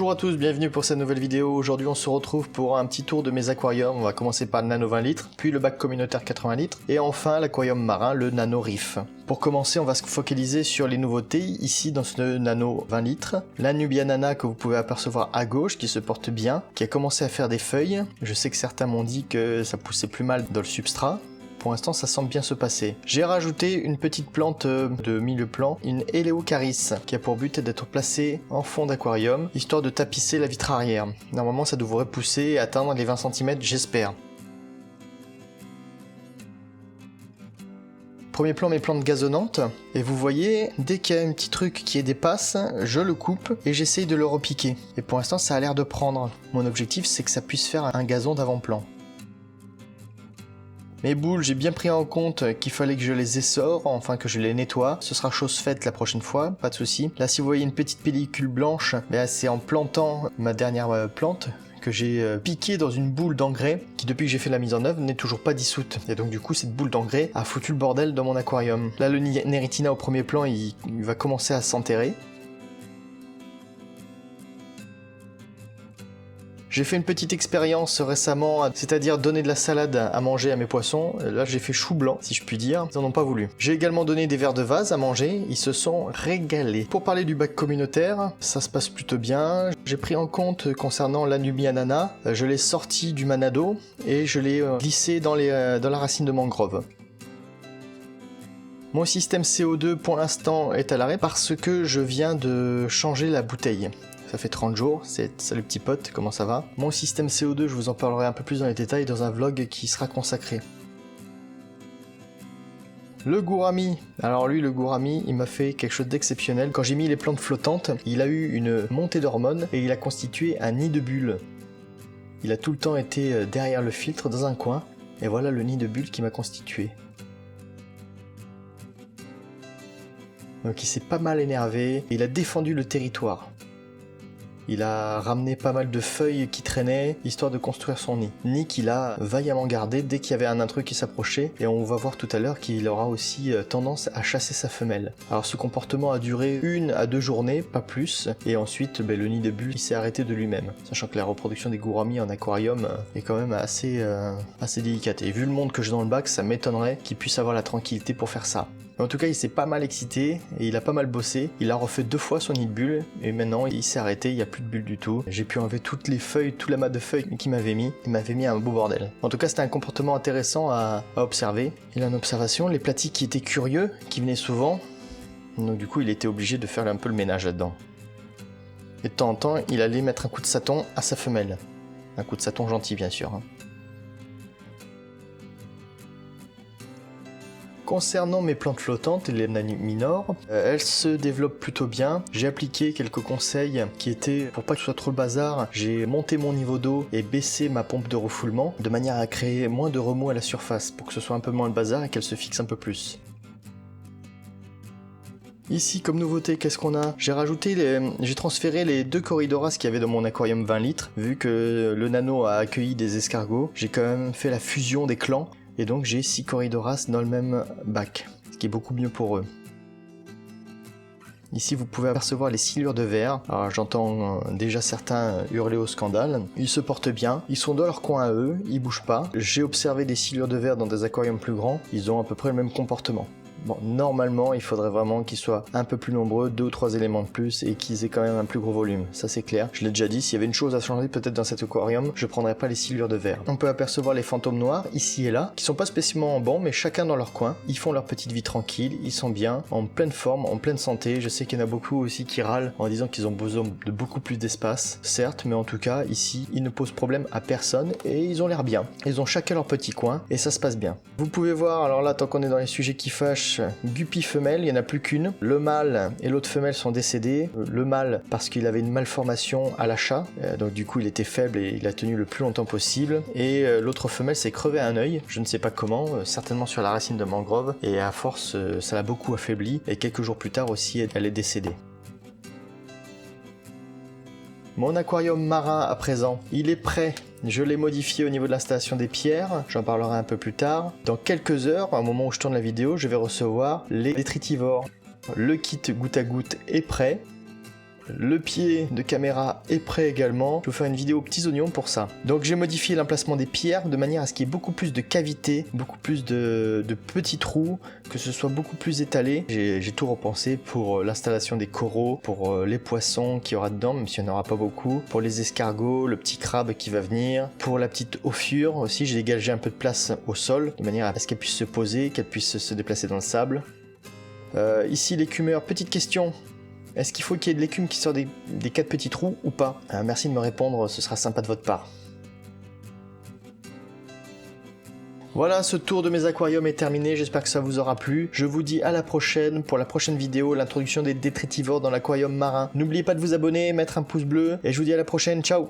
Bonjour à tous, bienvenue pour cette nouvelle vidéo. Aujourd'hui on se retrouve pour un petit tour de mes aquariums. On va commencer par le nano 20 litres, puis le bac communautaire 80 litres, et enfin l'aquarium marin, le nano reef. Pour commencer, on va se focaliser sur les nouveautés, ici dans ce nano 20 litres. La Nubia Nana que vous pouvez apercevoir à gauche, qui se porte bien, qui a commencé à faire des feuilles. Je sais que certains m'ont dit que ça poussait plus mal dans le substrat. Pour l'instant, ça semble bien se passer. J'ai rajouté une petite plante de milieu plan, une Eleocharis, qui a pour but d'être placée en fond d'aquarium, histoire de tapisser la vitre arrière. Normalement, ça devrait pousser et atteindre les 20 cm, j'espère. Premier plan, mes plantes gazonnantes, et vous voyez, dès qu'il y a un petit truc qui dépasse, je le coupe et j'essaye de le repiquer. Et pour l'instant, ça a l'air de prendre. Mon objectif, c'est que ça puisse faire un gazon d'avant-plan. Mes boules, j'ai bien pris en compte qu'il fallait que je les essore, enfin que je les nettoie. Ce sera chose faite la prochaine fois, pas de souci. Là, si vous voyez une petite pellicule blanche, c'est en plantant ma dernière plante que j'ai piqué dans une boule d'engrais qui, depuis que j'ai fait la mise en œuvre, n'est toujours pas dissoute. Et donc du coup, cette boule d'engrais a foutu le bordel dans mon aquarium. Là, le Neritina au premier plan, il va commencer à s'enterrer. J'ai fait une petite expérience récemment, c'est-à-dire donner de la salade à manger à mes poissons. Là, j'ai fait chou blanc, si je puis dire. Ils n'en ont pas voulu. J'ai également donné des vers de vase à manger. Ils se sont régalés. Pour parler du bac communautaire, ça se passe plutôt bien. J'ai pris en compte concernant la Nubia Nana. Je l'ai sorti du manado et je l'ai glissé dans la racine de mangrove. Mon système CO2 pour l'instant est à l'arrêt parce que je viens de changer la bouteille. Ça fait 30 jours, salut petit pote, comment ça va? Mon système CO2, je vous en parlerai un peu plus dans les détails dans un vlog qui sera consacré. Le gourami, alors lui le gourami, il m'a fait quelque chose d'exceptionnel. Quand j'ai mis les plantes flottantes, il a eu une montée d'hormones et il a constitué un nid de bulles. Il a tout le temps été derrière le filtre dans un coin, et voilà le nid de bulles qui m'a constitué. Donc il s'est pas mal énervé, il a défendu le territoire. Il a ramené pas mal de feuilles qui traînaient, histoire de construire son nid. Nid qu'il a vaillamment gardé dès qu'il y avait un intrus qui s'approchait, et on va voir tout à l'heure qu'il aura aussi tendance à chasser sa femelle. Alors ce comportement a duré 1 à 2 journées, pas plus, et ensuite le nid de bulles s'est arrêté de lui-même. Sachant que la reproduction des gouramis en aquarium est quand même assez délicate. Et vu le monde que j'ai dans le bac, ça m'étonnerait qu'il puisse avoir la tranquillité pour faire ça. En tout cas, il s'est pas mal excité et il a pas mal bossé. Il a refait 2 fois son nid de bulles et maintenant il s'est arrêté, il n'y a plus de bulles du tout. J'ai pu enlever toutes les feuilles, tout l'amas de feuilles qu'il m'avait mis. Il m'avait mis un beau bordel. En tout cas, c'était un comportement intéressant à observer. Et là, en observation, les platis qui étaient curieux, qui venaient souvent, donc du coup, il était obligé de faire un peu le ménage là-dedans. Et de temps en temps, il allait mettre un coup de saton à sa femelle. Un coup de saton gentil, bien sûr. Concernant mes plantes flottantes, les minores, elles se développent plutôt bien. J'ai appliqué quelques conseils qui étaient, pour pas que ce soit trop le bazar, j'ai monté mon niveau d'eau et baissé ma pompe de refoulement, de manière à créer moins de remous à la surface, pour que ce soit un peu moins le bazar et qu'elle se fixe un peu plus. Ici, comme nouveauté, qu'est-ce qu'on a? J'ai transféré les 2 Corydoras qu'il y avait dans mon aquarium 20 litres, vu que le nano a accueilli des escargots. J'ai quand même fait la fusion des clans. Et donc j'ai 6 Corydoras dans le même bac, ce qui est beaucoup mieux pour eux. Ici vous pouvez apercevoir les silures de verre. Alors j'entends déjà certains hurler au scandale. Ils se portent bien, ils sont dans leur coin à eux, ils bougent pas. J'ai observé des silures de verre dans des aquariums plus grands, ils ont à peu près le même comportement. Bon, normalement, il faudrait vraiment qu'ils soient un peu plus nombreux, 2 ou 3 éléments de plus, et qu'ils aient quand même un plus gros volume. Ça c'est clair. Je l'ai déjà dit, s'il y avait une chose à changer peut-être dans cet aquarium, je prendrais pas les silures de verre. On peut apercevoir les fantômes noirs, ici et là, qui sont pas spécialement bons, mais chacun dans leur coin. Ils font leur petite vie tranquille, ils sont bien, en pleine forme, en pleine santé. Je sais qu'il y en a beaucoup aussi qui râlent en disant qu'ils ont besoin de beaucoup plus d'espace. Certes, mais en tout cas, ici, ils ne posent problème à personne, et ils ont l'air bien. Ils ont chacun leur petit coin, et ça se passe bien. Vous pouvez voir, alors là, tant qu'on est dans les sujets qui fâchent, Guppy femelle, il n'y en a plus qu'une. Le mâle et l'autre femelle sont décédés. Le mâle parce qu'il avait une malformation à l'achat, donc du coup il était faible et il a tenu le plus longtemps possible. Et l'autre femelle s'est crevé un œil, je ne sais pas comment, certainement sur la racine de mangrove, et à force ça l'a beaucoup affaibli, et quelques jours plus tard aussi elle est décédée. Mon aquarium marin à présent, il est prêt. Je l'ai modifié au niveau de l'installation des pierres, j'en parlerai un peu plus tard. Dans quelques heures, au moment où je tourne la vidéo, je vais recevoir les détritivores. Le kit goutte à goutte est prêt. Le pied de caméra est prêt également. Je vais vous faire une vidéo aux petits oignons pour ça. Donc j'ai modifié l'emplacement des pierres de manière à ce qu'il y ait beaucoup plus de cavités, beaucoup plus de petits trous, que ce soit beaucoup plus étalé. J'ai tout repensé pour l'installation des coraux, pour les poissons qu'il y aura dedans, même s'il n'y en aura pas beaucoup, pour les escargots, le petit crabe qui va venir, pour la petite ophure aussi, j'ai dégagé un peu de place au sol, de manière à ce qu'elle puisse se poser, qu'elle puisse se déplacer dans le sable. Ici l'écumeur, petite question. Est-ce qu'il faut qu'il y ait de l'écume qui sort des 4 petits trous ou pas? Merci de me répondre, ce sera sympa de votre part. Voilà, ce tour de mes aquariums est terminé, j'espère que ça vous aura plu. Je vous dis à la prochaine pour la prochaine vidéo, l'introduction des détritivores dans l'aquarium marin. N'oubliez pas de vous abonner, mettre un pouce bleu, et je vous dis à la prochaine, ciao!